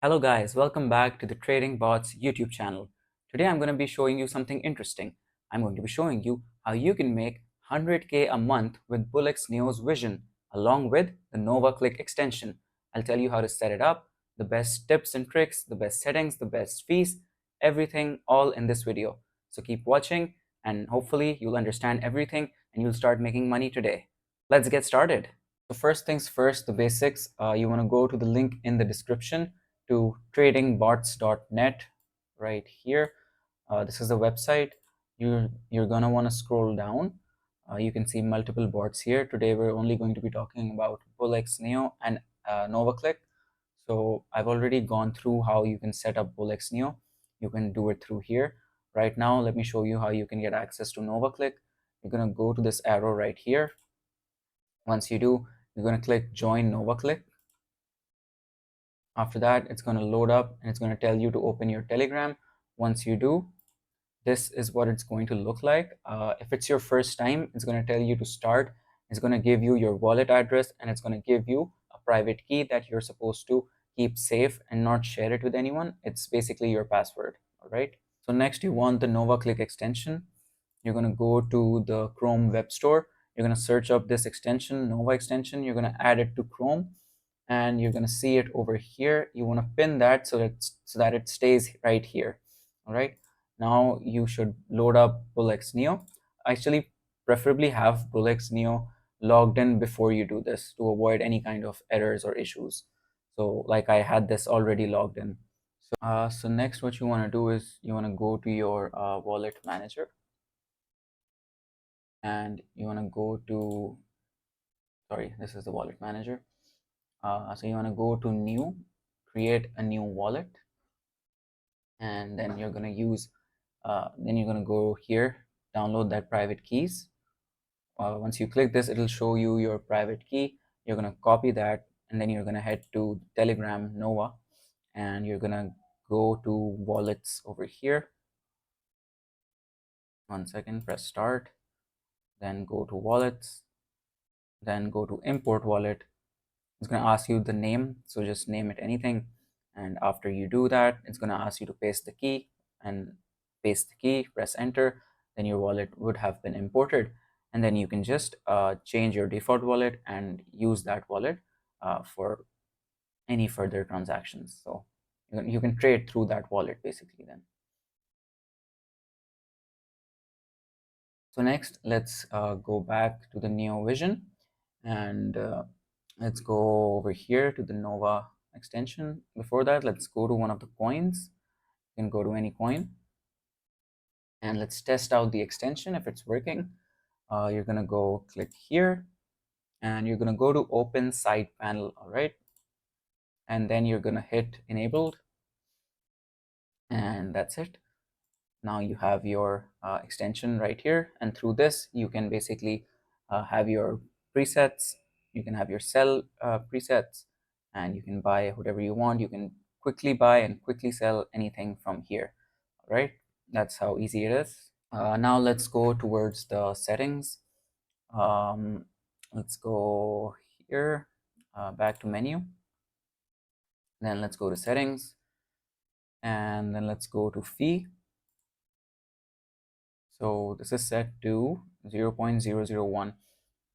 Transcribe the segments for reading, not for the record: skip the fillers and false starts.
Hello guys, welcome back to the TradingBots YouTube channel. Today I'm going to be showing you something interesting. I'm going to be showing you how you can make 100k a month with BullX Neo's vision along with the NovaClick extension. I'll tell you how to set it up, the best tips and tricks, the best settings, the best fees, everything all in this video. So keep watching and hopefully you'll understand everything and you'll start making money today. Let's get started. So first things first, the basics. You want to go to the link in the description to tradingbots.net right here. This is the website. You're gonna want to scroll down. You can see multiple bots here. Today we're only going to be talking about BullX Neo and NovaClick. So I've already gone through how you can set up BullX Neo. You can do it through here. Right now, let me show you how you can get access to NovaClick. You're gonna go to this arrow right here. Once you do, you're going to click join NovaClick. After that, it's going to load up and it's going to tell you to open your Telegram. Once you do, this is what it's going to look like. If it's your first time, it's going to tell you to start. It's going to give you your wallet address and it's going to give you a private key that you're supposed to keep safe and not share it with anyone. It's basically your password. All right. So next, you want the NovaClick extension. You're going to go to the Chrome Web Store. You're going to search up this extension, Nova extension. You're going to add it to Chrome and you're going to see it over here. You want to pin that so that it stays right here. All right. Now you should load up BullX Neo. Actually, preferably have BullX Neo logged in before you do this to avoid any kind of errors or issues. So like I had this already logged in. So next what you want to do is you want to go to your wallet manager and you want to go to, sorry, this is the wallet manager. So you want to go to new, create a new wallet, and then you're going to use, then you're going to go here, download that private keys. Once you click this, it'll show you your private key. You're going to copy that and then you're going to head to Telegram Nova and you're going to go to wallets over here. 1 second, press start, then go to wallets, then go to import wallet. It's going to ask you the name, so just name it anything, and after you do that, it's going to ask you to paste the key, and paste the key, press enter, then your wallet would have been imported, and then you can just change your default wallet and use that wallet for any further transactions. So you can trade through that wallet basically then. So next, let's go back to the Neo Vision and let's go over here to the Nova extension. Before that, let's go to one of the coins. You can go to any coin and let's test out the extension if it's working. You're gonna go click here and you're gonna go to open side panel, all right? And then you're gonna hit enabled and that's it. Now you have your extension right here, and through this you can basically have your presets, you can have your sell presets, and you can buy whatever you want. You can quickly buy and quickly sell anything from here. All right, that's how easy it is. Now let's go towards the settings. Let's go here, back to menu, then let's go to settings, and then let's go to fee. So this is set to 0.001.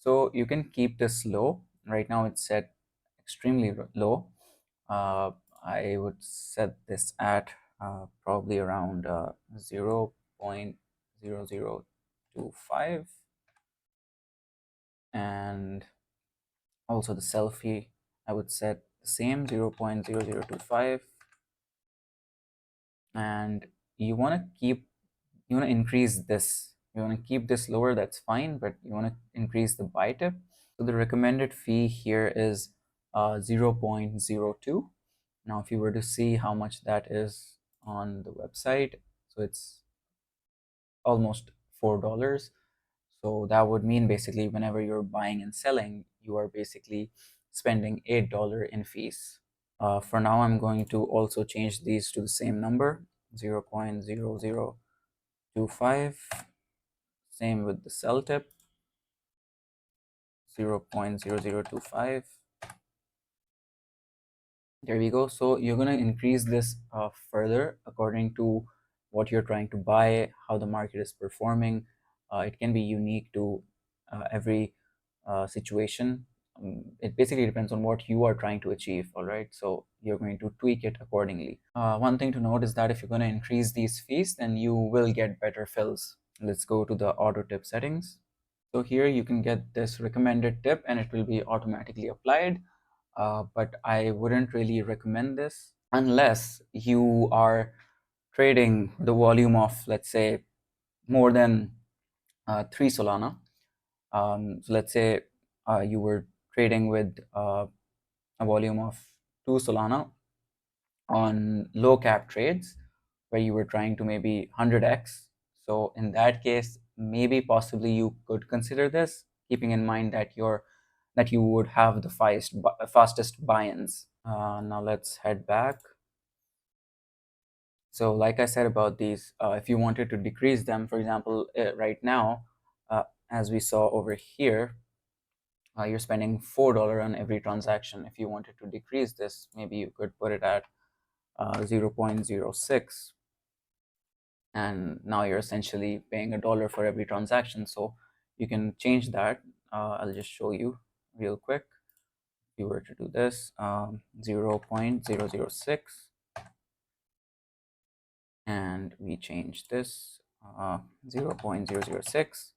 So you can keep this low. Right now it's set extremely low. I would set this at probably around 0.0025. And also the selfie, I would set the same 0.0025. And you want to increase this. You want to keep this lower, that's fine, but you want to increase the buy tip. So the recommended fee here is 0.02. Now if you were to see how much that is on the website, so it's almost $4. So that would mean basically whenever you're buying and selling, you are basically spending $8 in fees. For now, I'm going to also change these to the same number, 0.0025. Same with the sell tip, 0.0025. There we go. So you're going to increase this further according to what you're trying to buy, how the market is performing. It can be unique to every situation. It basically depends on what you are trying to achieve. All right. So you're going to tweak it accordingly. One thing to note is that if you're going to increase these fees, then you will get better fills. Let's go to the auto tip settings. So here you can get this recommended tip and it will be automatically applied. But I wouldn't really recommend this unless you are trading the volume of, let's say, more than 3 Solana. So let's say you were trading with a volume of 2 Solana on low cap trades where you were trying to maybe 100x. So in that case, maybe possibly you could consider this, keeping in mind that you would have the fastest buy-ins. Now let's head back. So like I said about these, if you wanted to decrease them, for example, right now, as we saw over here, you're spending $4 on every transaction. If you wanted to decrease this, maybe you could put it at 0.06, and now you're essentially paying $1 for every transaction. So you can change that. I'll just show you real quick. If you were to do this, 0.006, and we change this 0.006.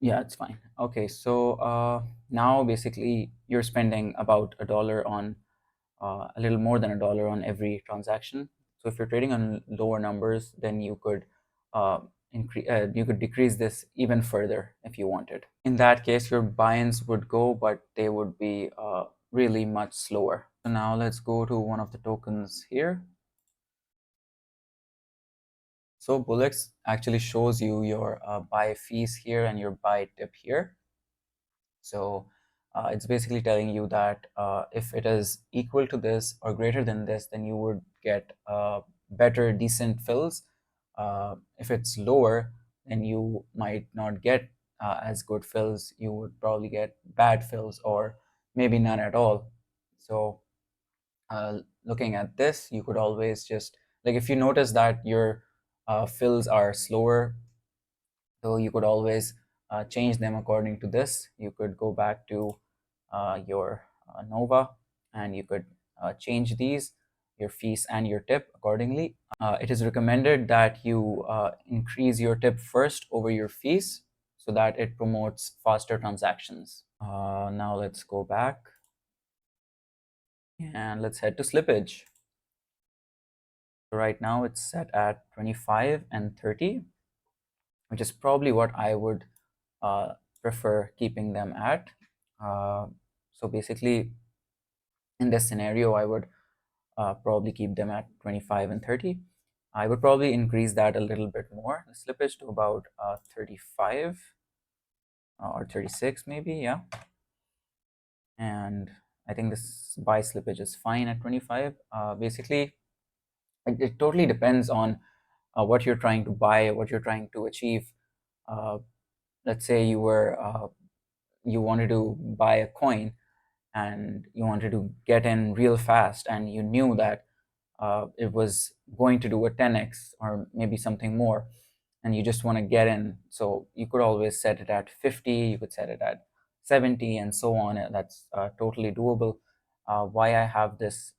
Yeah, it's fine. Okay, so now basically you're spending about $1 on a little more than $1 on every transaction. So if you're trading on lower numbers, then you could decrease this even further if you wanted. In that case, your buy-ins would go, but they would be really much slower. So now let's go to one of the tokens here. So BullX actually shows you your buy fees here and your buy tip here. So it's basically telling you that if it is equal to this or greater than this, then you would get better, decent fills. If it's lower, then you might not get as good fills. You would probably get bad fills or maybe none at all. So looking at this, you could always just, like, if you notice that your fills are slower, so you could always change them according to this. You could go back to your Nova and you could change these, your fees and your tip accordingly. It is recommended that you increase your tip first over your fees so that it promotes faster transactions. Now let's go back and let's head to slippage. So right now it's set at 25 and 30, which is probably what I would prefer keeping them at. So basically, in this scenario, I would probably keep them at 25 and 30. I would probably increase that a little bit more, the slippage to about 35 or 36 maybe, yeah. And I think this buy slippage is fine at 25. Basically, it totally depends on what you're trying to buy, what you're trying to achieve. Let's say you wanted to buy a coin and you wanted to get in real fast and you knew that it was going to do a 10x or maybe something more, and you just want to get in. So you could always set it at 50, you could set it at 70 and so on. That's totally doable. Why I have this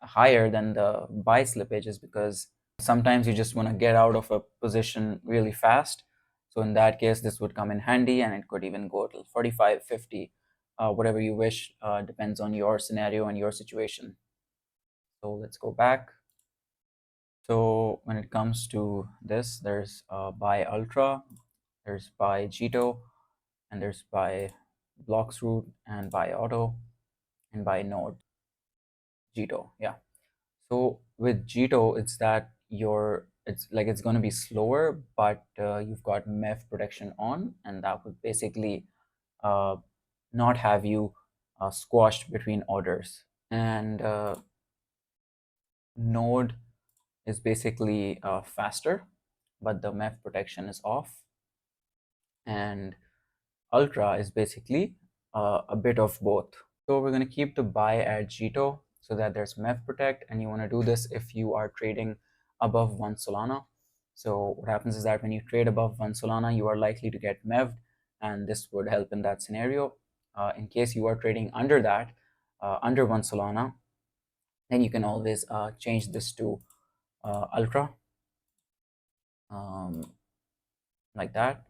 higher than the buy slippage is because sometimes you just want to get out of a position really fast. So in that case, this would come in handy, and it could even go till 45, 50, whatever you wish. Depends on your scenario and your situation. So let's go back. So when it comes to this, there's buy ultra, there's buy Jito, and there's buy blocks root, and buy auto, and buy node Jito. Yeah. So with Jito, it's that it's going to be slower, but you've got MEF protection on, and that would basically uh, not have you squashed between orders. And Node is basically faster, but the MEF protection is off. And Ultra is basically a bit of both. So we're going to keep the buy at Jito so that there's MEV protect, and you want to do this if you are trading above 1 Solana. So what happens is that when you trade above 1 Solana, you are likely to get MEV'd, and this would help in that scenario. In case you are trading under that, under 1 Solana, then you can always change this to Ultra, um, like that.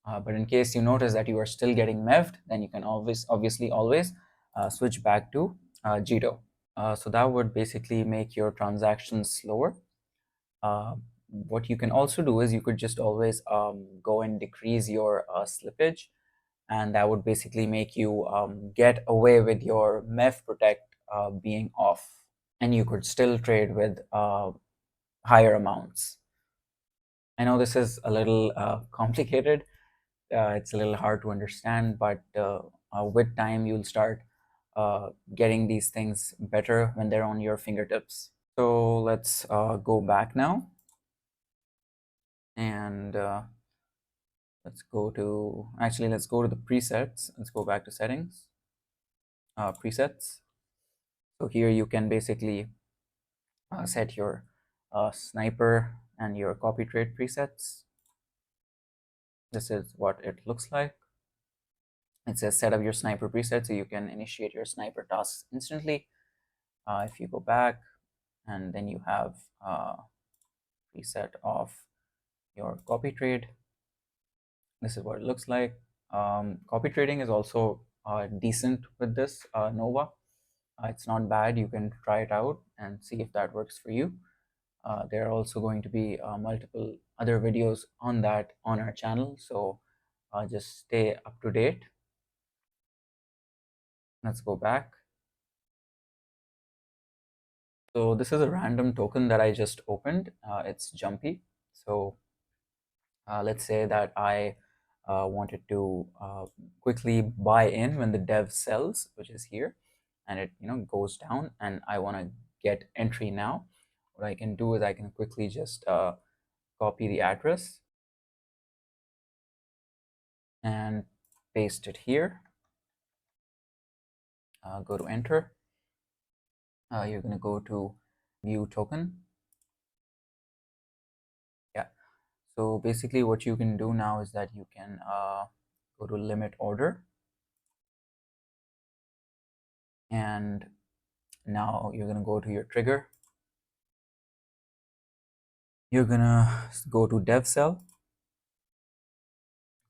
But in case you notice that you are still getting MEV'd, then you can obviously always switch back to Jito. So that would basically make your transactions slower. Uh, what you can also do is you could just always go and decrease your slippage, and that would basically make you get away with your MEF protect being off, and you could still trade with higher amounts. I know this is a little complicated. It's a little hard to understand, but with time you'll start getting these things better when they're on your fingertips. So let's go back now, and let's go to the presets. Let's go back to settings, presets. So here you can basically set your sniper and your copy trade presets. This is what it looks like. It says set up your sniper preset, so you can initiate your sniper tasks instantly. If you go back, and then you have preset of your copy trade. This is what it looks like. Copy trading is also decent with this Nova. It's not bad. You can try it out and see if that works for you. There are also going to be multiple other videos on that on our channel, so just stay up to date. Let's go back. So this is a random token that I just opened. It's Jumpy. So let's say that I wanted to quickly buy in when the dev sells, which is here, and it goes down, and I want to get entry now. What I can do is I can quickly just copy the address and paste it here. Go to enter. You're going to go to view token. Yeah. So basically what you can do now is that you can go to limit order, and now you're going to go to your trigger. You're going to go to dev sell.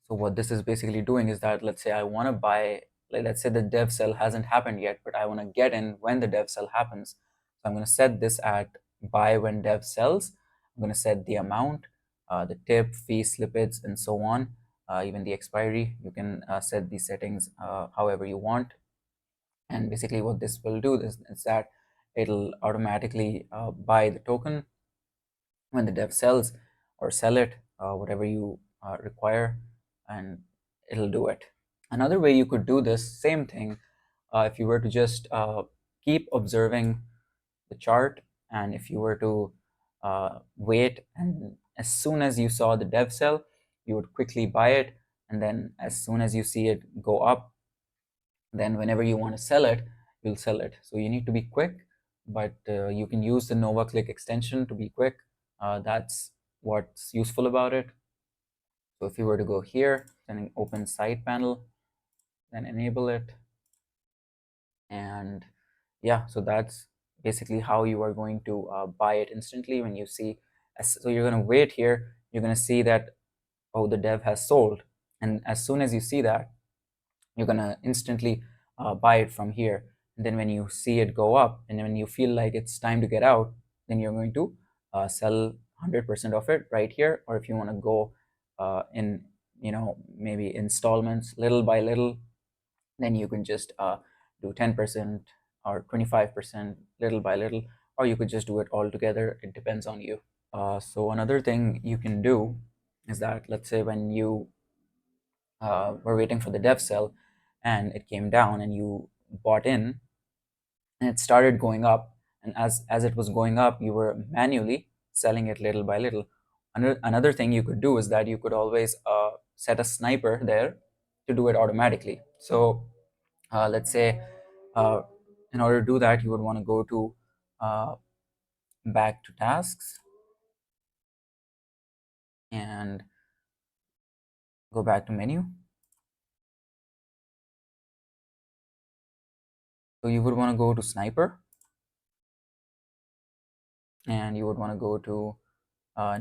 So what this is basically doing is that, let's say I want to buy, let's say the dev sell hasn't happened yet, but I want to get in when the dev sell happens. So I'm going to set this at buy when dev sells. I'm going to set the amount, the tip, fee, slippage, and so on, even the expiry. You can set these settings however you want. And basically what this will do is that it'll automatically buy the token when the dev sells, or sell it, whatever you require, and it'll do it. Another way you could do this same thing, if you were to just keep observing the chart, and if you were to wait, and as soon as you saw the dev sell, you would quickly buy it, and then as soon as you see it go up, then whenever you want to sell it, you'll sell it. So you need to be quick, but you can use the NovaClick extension to be quick. That's what's useful about it. So if you were to go here, then open side panel, then enable it, and yeah, so that's basically how you are going to buy it instantly when you see. So you're going to wait here, you're going to see that, oh, the dev has sold, and as soon as you see that, you're going to instantly buy it from here. And then when you see it go up, and when you feel like it's time to get out, then you're going to sell 100% of it right here. Or if you want to go in maybe installments, little by little, then you can just do 10% or 25% little by little, or you could just do it all together. It depends on you. So another thing you can do is that, let's say when you were waiting for the dev sell and it came down and you bought in and it started going up, and as it was going up, you were manually selling it little by little. Another thing you could do is that you could always set a sniper there to do it automatically. So let's say Uh, in order to do that, you would want to go to uh, back to tasks and go back to menu. So you would want to go to sniper, and you would want to go to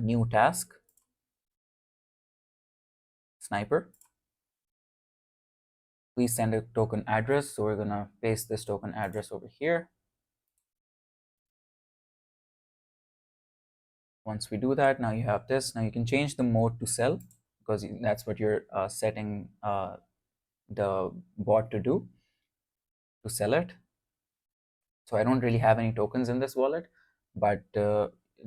new task, sniper. Please send a token address. So we're going to paste this token address over here. Once we do that, now you have this. Now you can change the mode to sell, because that's what you're setting the bot to do, to sell it. So I don't really have any tokens in this wallet, but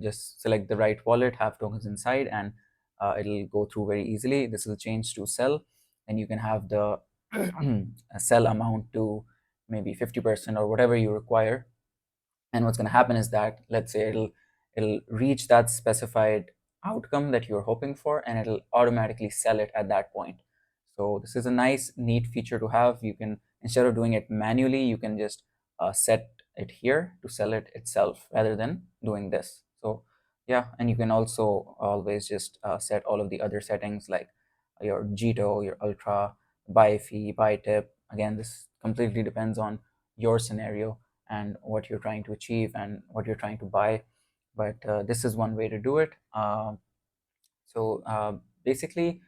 just select the right wallet, have tokens inside, and it'll go through very easily. This will change to sell, and you can have the sell amount to maybe 50% or whatever you require. And what's going to happen is that, let's say, it'll reach that specified outcome that you're hoping for, and it'll automatically sell it at that point. So this is a nice, neat feature to have. You can, instead of doing it manually, you can just set it here to sell it itself rather than doing this. So yeah, and you can also always just set all of the other settings, like your GTO, your ultra, buy fee, buy tip. Again, this completely depends on your scenario and what you're trying to achieve and what you're trying to buy. But this is one way to do it. Basically,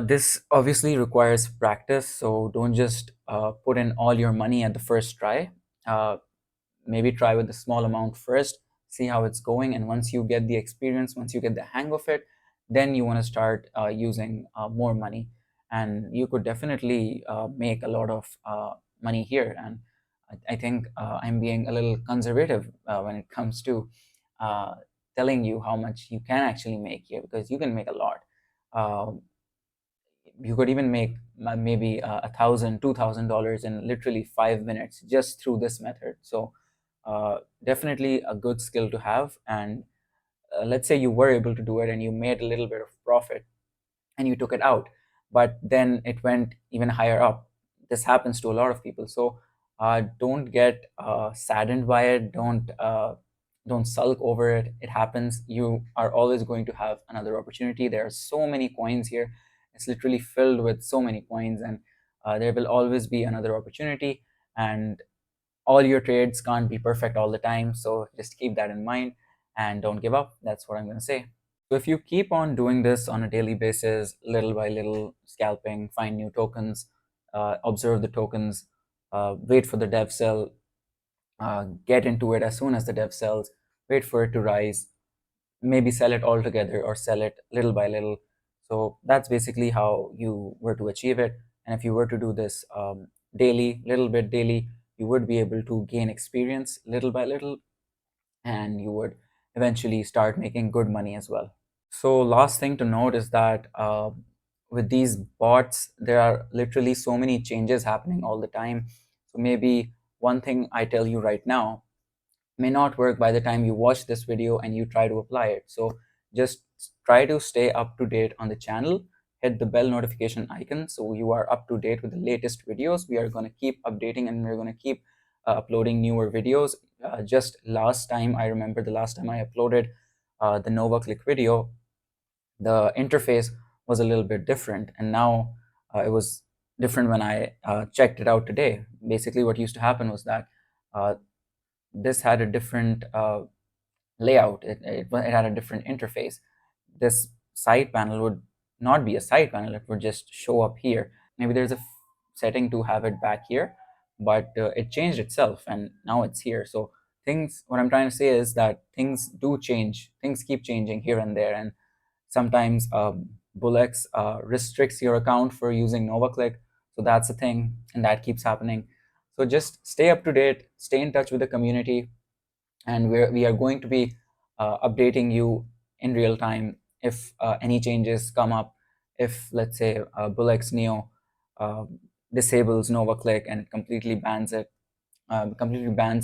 this obviously requires practice. So don't just put in all your money at the first try. Uh, Maybe try with a small amount first, see how it's going, and once you get the experience, once you get the hang of it, then you want to start using more money, and you could definitely make a lot of money here. And I think I'm being a little conservative when it comes to uh, telling you how much you can actually make here, because you can make a lot. You could even make maybe $1,000, $2,000 in literally 5 minutes just through this method. So definitely a good skill to have. And let's say you were able to do it and you made a little bit of profit and you took it out, but then it went even higher up. This happens to a lot of people. So don't get saddened by it. Don't sulk over it. It happens. You are always going to have another opportunity. There are so many coins here. It's literally filled with so many coins, and there will always be another opportunity. And all your trades can't be perfect all the time. So just keep that in mind and don't give up. That's what I'm going to say. So if you keep on doing this on a daily basis, little by little, scalping, find new tokens, observe the tokens, wait for the dev sell, get into it as soon as the dev sells, wait for it to rise, maybe sell it all together or sell it little by little. So that's basically how you were to achieve it. And if you were to do this daily, little bit daily, you would be able to gain experience little by little, and you would eventually start making good money as well. So last thing to note is that with these bots, there are literally so many changes happening all the time. So maybe one thing I tell you right now may not work by the time you watch this video and you try to apply it. So just try to stay up to date on the channel, hit the bell notification icon so you are up to date with the latest videos. We are going to keep updating, and we're going to keep uploading newer videos. Just last time, I remember the last time I uploaded the NovaClick video, the interface was a little bit different, and now it was different when I checked it out today. Basically, what used to happen was that this had a different layout. It had a different interface. This side panel would not be a side panel. It would just show up here. Maybe there's a setting to have it back here, but it changed itself and now it's here. So what I'm trying to say is that things do change. Things keep changing here and there. And sometimes BullX restricts your account for using NovaClick. So that's a thing, and that keeps happening. So just stay up to date, stay in touch with the community, and we are going to be updating you in real time if any changes come up. If, let's say, BullX Neo uh, disables NovaClick and it completely bans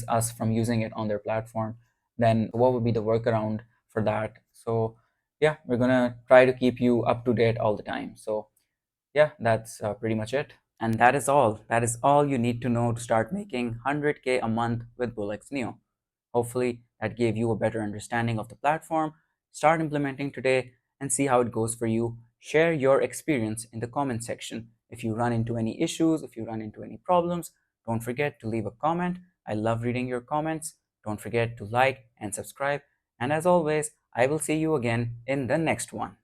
us from using it on their platform, then what would be the workaround for that? So yeah, we're gonna try to keep you up to date all the time. So yeah, that's pretty much it. And that is all. That is all you need to know to start making 100K a month with BullX Neo. Hopefully, that gave you a better understanding of the platform. Start implementing today and see how it goes for you. Share your experience in the comment section. If you run into any issues, if you run into any problems, don't forget to leave a comment. I love reading your comments. Don't forget to like and subscribe. And as always, I will see you again in the next one.